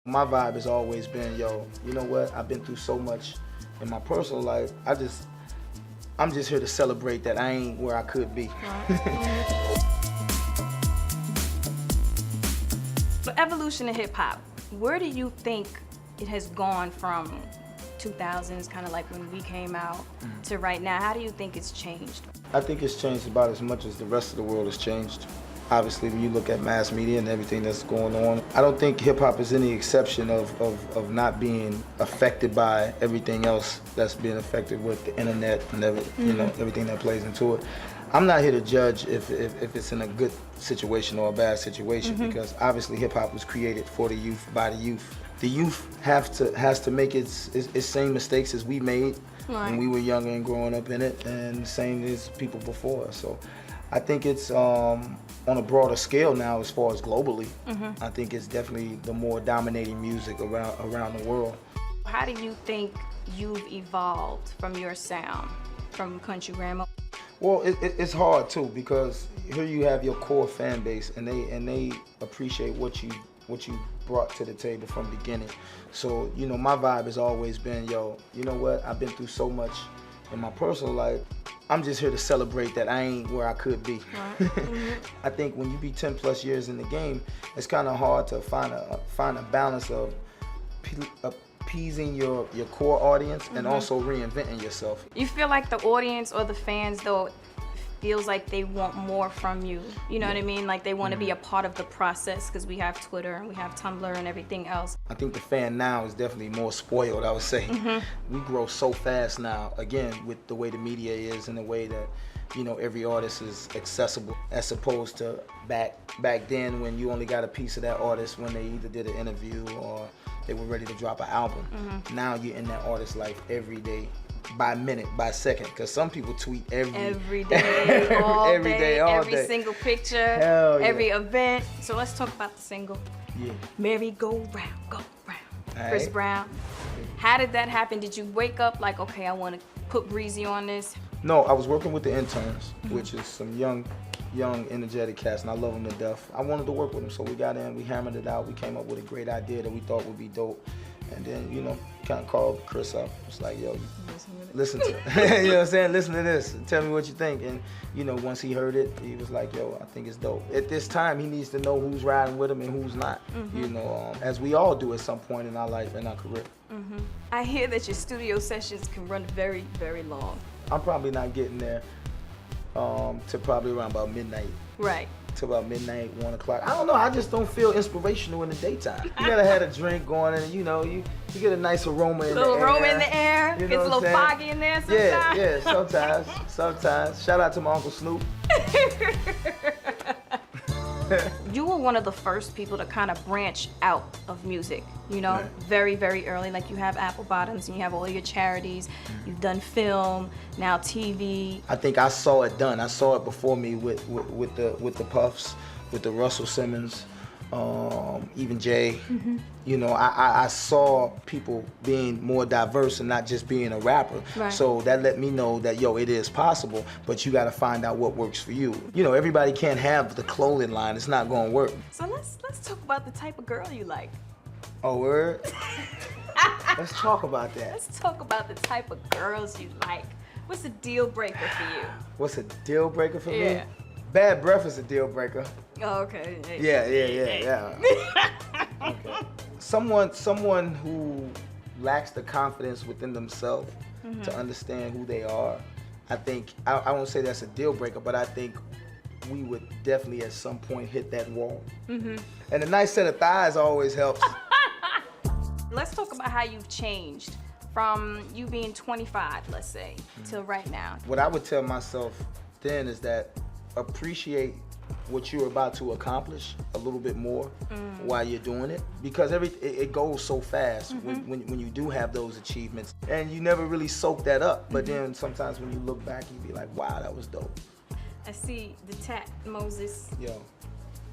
My vibe has always been, yo, you know what? I've been through so much in my personal life. I'm just here to celebrate that I ain't where I could be. The evolution of hip hop, where do you think it has gone from 2000s, kind of like when we came out, to right now? How do you think it's changed? I think it's changed about as much as the rest of the world has changed. Obviously, when you look at mass media and everything that's going on, I don't think hip-hop is any exception of not being affected by everything else that's being affected with the internet and everything that plays into it. I'm not here to judge if it's in a good situation or a bad situation, because obviously hip-hop was created for the youth, by the youth. The youth has to make its same mistakes as we made when we were younger and growing up in it, and same as people before us. So I think it's on a broader scale now, as far as globally. I think it's definitely the more dominating music around the world. How do you think you've evolved from your sound, from country grandma? Well, it's hard too, because here you have your core fan base, and they appreciate what you brought to the table from the beginning. So, you know, my vibe has always been, yo, you know what? I've been through so much in my personal life. I'm just here to celebrate that I ain't where I could be. I think when you be 10 plus years in the game, it's kind of hard to find a balance of appeasing your core audience and also reinventing yourself. You feel like the audience or the fans, though, feels like they want more from you. You know what I mean? Like they want to be a part of the process, because we have Twitter and we have Tumblr and everything else. I think the fan now is definitely more spoiled, I would say. We grow so fast now, again, with the way the media is and the way that, you know, every artist is accessible, as opposed to back then when you only got a piece of that artist when they either did an interview or they were ready to drop an album. Now you're in that artist's life every day, by minute, by second, because some people tweet every day, all every day, all every day. Single picture, Hell yeah. Every event. So let's talk about the single. Yeah. Merry go round, go round. All Chris right. Brown. How did that happen? Did you wake up like, okay, I want to put Breezy on this? No, I was working with the interns, which is some young, energetic cats, and I love them to death. I wanted to work with them, so we got in, we hammered it out, we came up with a great idea that we thought would be dope. And then, you know, kind of called Chris up. It's like, yo, listen to it. You know what I'm saying? Listen to this. Tell me what you think. And, you know, once he heard it, he was like, yo, I think it's dope. At this time, he needs to know who's riding with him and who's not. You know, as we all do at some point in our life and our career. I hear that your studio sessions can run very, very long. I'm probably not getting there to probably around about midnight. Right. To about midnight, 1 o'clock. I don't know, I just don't feel inspirational in the daytime. You gotta have a drink going, and you know, you get a nice aroma in the air. Little aroma in the air. You know It's a little foggy in there sometimes. Yeah, sometimes. Shout out to my Uncle Snoop. You were one of the first people to kind of branch out of music, you know, very, very early. Like you have Apple Bottoms and you have all your charities. You've done film, now TV. I think I saw it done. I saw it before me with the Puffs, with the Russell Simmons, even Jay. You know, I saw people being more diverse and not just being a rapper. Right. So that let me know that, yo, it is possible, but you gotta find out what works for you. You know, everybody can't have the clothing line. It's not gonna work. So let's talk about the type of girl you like. Oh, word? Let's talk about that. Let's talk about the type of girls you like. What's a deal breaker for you? What's a deal breaker for me? Yeah. Bad breath is a deal breaker. Oh, okay. Yeah. Okay. Someone who lacks the confidence within themselves to understand who they are. I think, I won't say that's a deal breaker, but I think we would definitely at some point hit that wall. And a nice set of thighs always helps. Let's talk about how you've changed from you being 25, let's say, till right now. What I would tell myself then is that appreciate what you're about to accomplish a little bit more while you're doing it, because it goes so fast when you do have those achievements, and you never really soak that up, but then sometimes when you look back you be like, wow, that was dope. I see the tat Moses. Yo,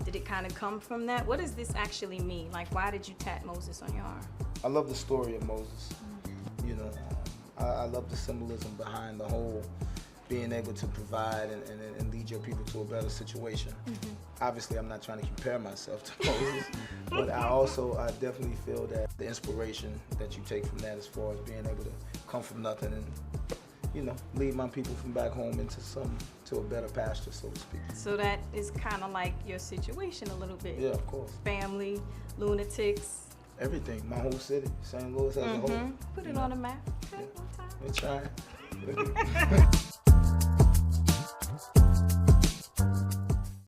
Did it kind of come from that? What does this actually mean? Like, why did you tat Moses on your arm? I love the story of Moses. You know, I love the symbolism behind the whole being able to provide and lead your people to a better situation. Obviously, I'm not trying to compare myself to Moses, but I definitely feel that the inspiration that you take from that, as far as being able to come from nothing and, you know, lead my people from back home to a better pasture, so to speak. So that is kind of like your situation a little bit. Yeah, of course. Family, lunatics. Everything, my whole city, St. Louis as a whole. Put it on the map. Okay, Yeah. one time. We're trying.